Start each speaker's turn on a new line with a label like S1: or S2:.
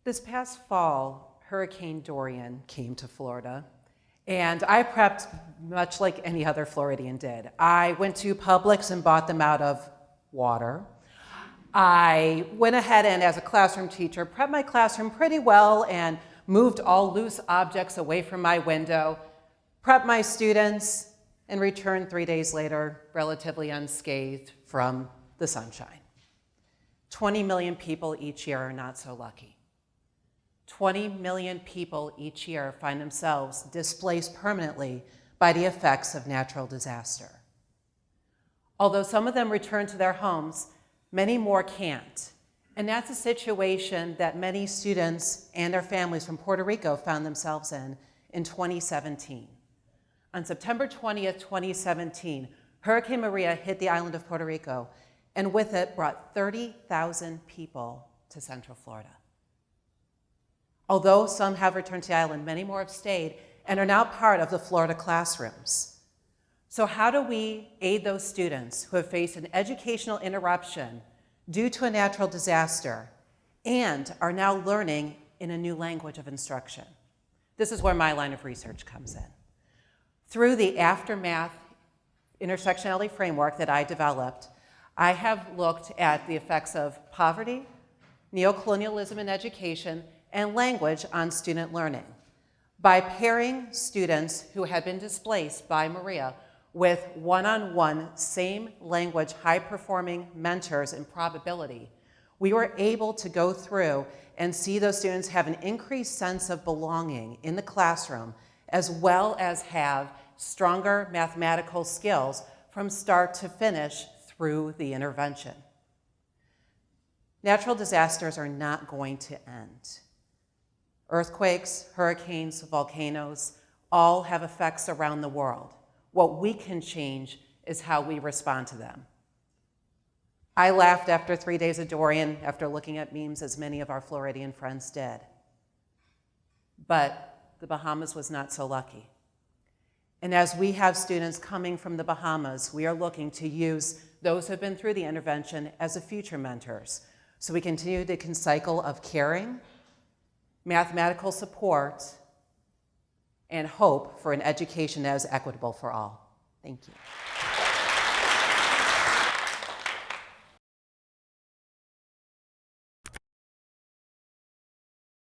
S1: This past fall, Hurricane Dorian came to Florida, and I prepped much like any other Floridian did. I went to Publix and bought them out of water. I went ahead and, as a classroom teacher, prepped my classroom pretty well and moved all loose objects away from my window, prepped my students, and returned 3 days later, relatively unscathed from the sunshine. 20 million people each year are not so lucky. 20 million people each year find themselves displaced permanently by the effects of natural disaster. Although some of them return to their homes, many more can't. And that's a situation that many students and their families from Puerto Rico found themselves in 2017. On September 20th, 2017, Hurricane Maria hit the island of Puerto Rico, and with it brought 30,000 people to Central Florida. Although some have returned to the island, many more have stayed and are now part of the Florida classrooms. So how do we aid those students who have faced an educational interruption due to a natural disaster and are now learning in a new language of instruction? This is where my line of research comes in. Through the aftermath intersectionality framework that I developed, I have looked at the effects of poverty, neocolonialism in education, and language on student learning. By pairing students who had been displaced by Maria with one-on-one, same language, high-performing mentors in probability, we were able to go through and see those students have an increased sense of belonging in the classroom, as well as have stronger mathematical skills from start to finish through the intervention. Natural disasters are not going to end. Earthquakes, hurricanes, volcanoes, all have effects around the world. What we can change is how we respond to them. I laughed after 3 days of Dorian after looking at memes, as many of our Floridian friends did. But the Bahamas was not so lucky. And as we have students coming from the Bahamas, we are looking to use those who have been through the intervention as a future mentors. So we continue the cycle of caring, mathematical support, and hope for an education that is equitable for all. Thank you.